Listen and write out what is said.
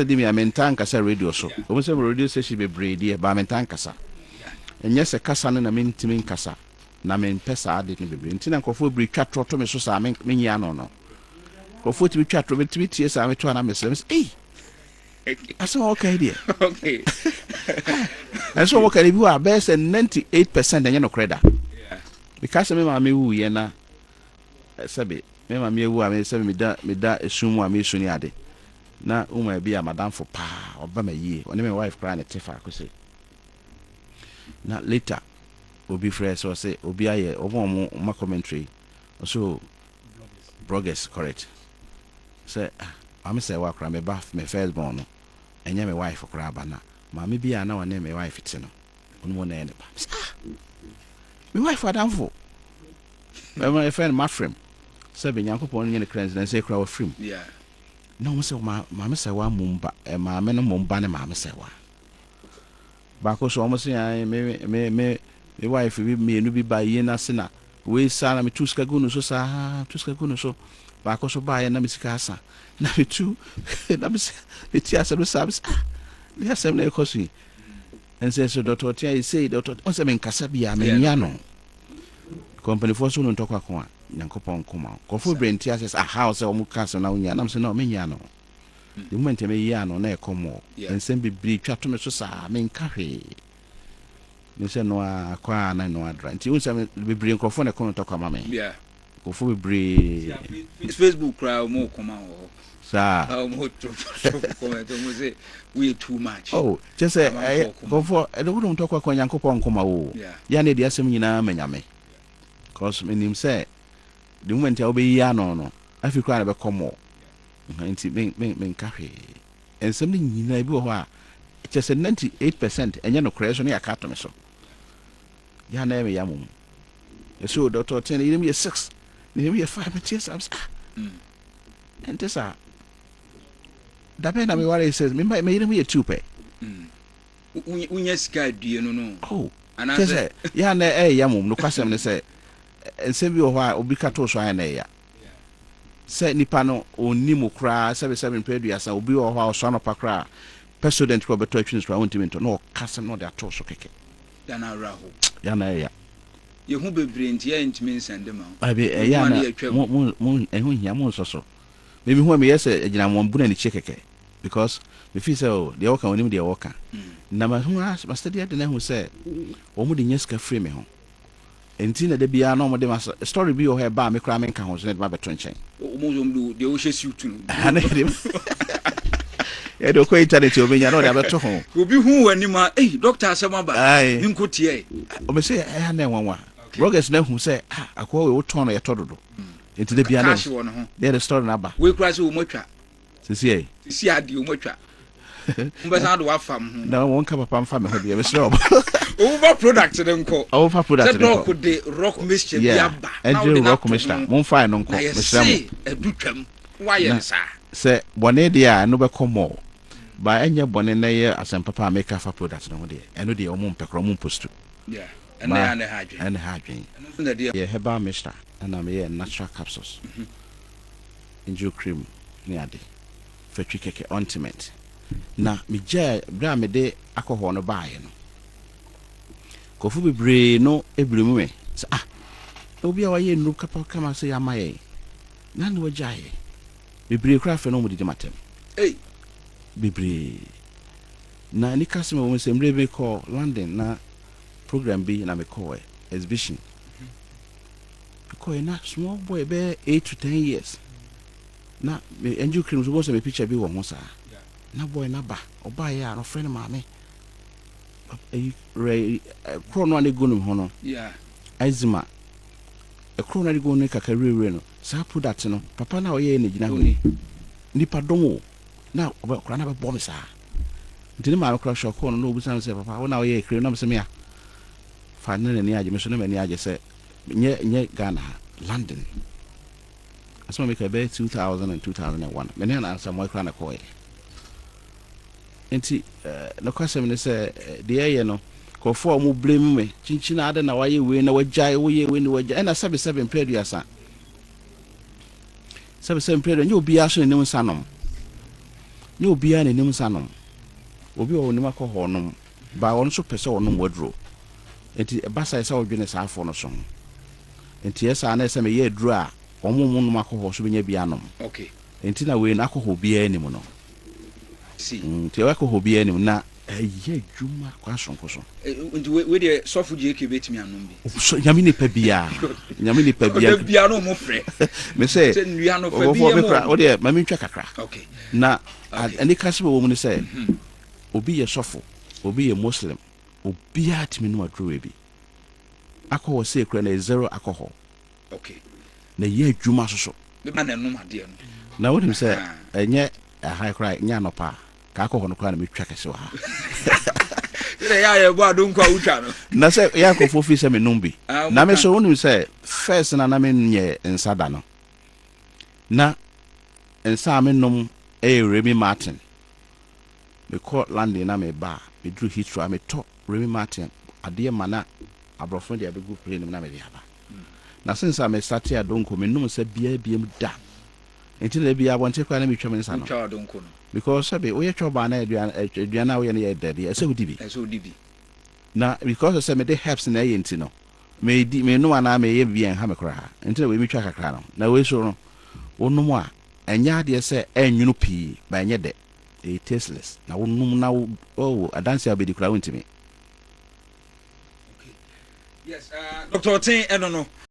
me a mentankasa radio so. Almost every radio station be brady ba mentankasa. And yes, a kasa na mintimin kasa. Na men pesa didn't be intina kofo bri twa trotto me so sa men ya no. Kofo ti twa trotto me tie sa me to na me say, "Eh. I said okay there." Okay. And so what can you are best and 98% and you know credit. Yeah. Because me ma me wu ye na sabe me ma me wu a me say me da esum a me suni ade. Na uma be a madam for pa oba ma yie. Oni me wife cry na tefa ko say. Na later obi fresh so say obi aye omo ma commentary. So bloggers correct. Say I'm say wa cry me bath me first born no. Enye me wife cry ba na. Mama bi ana wane me wife ti no. Onu mo na ene ba. Me wife adamfo. My friend my frame. Say be Nyankopon nye ne cleanse na say cry wa frame. Yeah. No mo say mama say wa mumba e mama no mumba ne mama say wa. Ba ko so mo say me wife bi me no bi ba ye na se na we sa na me tuska gunu so sa tuska gunu so. Ba ko so ba ye na me sika asa. Na me tu na me ti asa no sabs. The assembly kosi and says so Dr. Tia say Dr. Onse men kasa bia men ya no company for so no talk akwa Nyankopon koma kofo brentia says a house o mu kasa na unya nam se no men ya no the moment me ya no na e komo and sem bibri twa to me so sa men ka hwe me se no akwa na no adra nti unse bibri nkofo na kono talk ama me Yeah. Kofo bibri Facebook crowd mo koma o. Sa Mo to comment mo say we too much. Oh, just say go for I don't talk about Nyankopon koma wo. Ya na dia asem nyina manyame. Cause menim say the moment ya obe ya no afi kwa na be komo. Nti men ka hwe. Ensem ni nyina bi wo ho a just 98% enye no crash no ya ka to me so. Ya na me ya mum. So Dr. Oteng you me 6. You me 5 years I'm and this Dabe na me worry says me me 2 pay. Unya sika due no. Oh. And I say ya na ya mum no kwasem ne say ensem bi wo ho a obi ka to so na ya. Say nipa no oni mu kra 77 peduasa obi wo ho a so no pakra president ko beto atwin so wonti mento no kasem no de ato so keke. Ya na raho. Ya na ya. Ye hu bebre nti ya ntimi nsende ma. Abi ya na mo ehun hia mo so. Maybe who me yes agina mo bu na ni keke because me feel say oh dey work on him dey work. Na ma hu master dey na hu say o mu dey nyeska free me ho. Enti na de bia na mo dey ma story bi o he ba me kra me nka ho so na de ba beto nchen. O mo zo mdu dey o hyesi utu no. Ana dey. E do ko internet o benya na o dey beto ho. Obi hu wani ma doctor asema ba. Nkotie. O me say na enwanwa. Rogers na hu say akwa we wo ton no ye tododo. Into the piano. They the story number. We cross you much. See, I do much. But I do fam. No one come up family. Over product then call. Over product. That could the rock mischief. Yeah, and rock mister. Mon fine uncle. Say a dukem. Why, sir? Say, one day no be come more. By any bonnet year as some papa make for products no day. And no day or moon pecrom post. Yeah, and the hygiene. And the hygiene. Yeah, heba mister. And I'm here natural capsules. Injure cream near the fetch cake ultimate. Na me jay bra me de alcohol no buy no. Kofu be bre no ebri mu me. Obi a waye nu kapa kama say amaye. Na no wajaye. Be bre kra fe no mu di matem. Be bre. Na ni customer wo se mre be call London na program bi na me call exhibition. Because na small boy be 8 to 10 years. Na me enju cream so go me picture bi wo ho sa. Na boy na ba oba ya no friend maame. Kro no ane go no ho no. Yeah. Azima. Kro no ane go no kakare no. Sa product no papa na oye na gina ho ni. Nipa domo. Na oba kra na be bo me sa. Ntini maame kra shock no no obi san say papa wo na oye cream na me se me a. Fa na ni age me so na me ni age say nye Ghana, London. As make a 2000 and 2001. Many an answer more clan call. And no question is the air no. Ko for mu blame me. Chinchina ada na waye we na wajai we no wajai. And a 77 period ya sa. 77 period you be aso ni sanom. nye obia ne nim sanom obi o nim akọ nom ba won so pese onom wadro enti basa isa odwene saafo no so enti esa na ese me ye aduro a omo nom akọ so benya bia nom okay enti na we na akọ bia anim no si enti we akọ bia anim na ye dwuma kwa sonko so enti we de sofu JK betimi anom bi so nyame ni pa bia bia no mo frɛ me say nua no fa bia mo o de mami ntwa kakra okay na ani kase bo wo mu ni say obi ye sofo obi ye muslim obi atimi no adrowe bi akọ se kra na zero alcohol okay na ye adwuma so me ba na nom ade no na wonim say enye high cry nya no pa ka akọ no kra na metwa kase wa ire ya bo adon kwa utwa no na say ya ko fofi se me numbi na me so wonim say first na me nye nsada no na ensa me nom Remy Martin me call landing na me ba me drew hitro me to Remy Martin ade mana abrofo de abegu plane na me aba na since I me start here donko me num se bia da enti na bia bonte kwa na me twa me nsa no twa donko no because sabe we twa ba na aduana we na ye daddy ese odibi na because say me de helps na ye enti no me di me no ana me ye bia ha me kra enti na we me twa kakra no na we so no onum a enya de se enwunu pii ba enye de tasteless na onum na oh adanse abedi kra wontimi okay yes Dr. Oteng eno no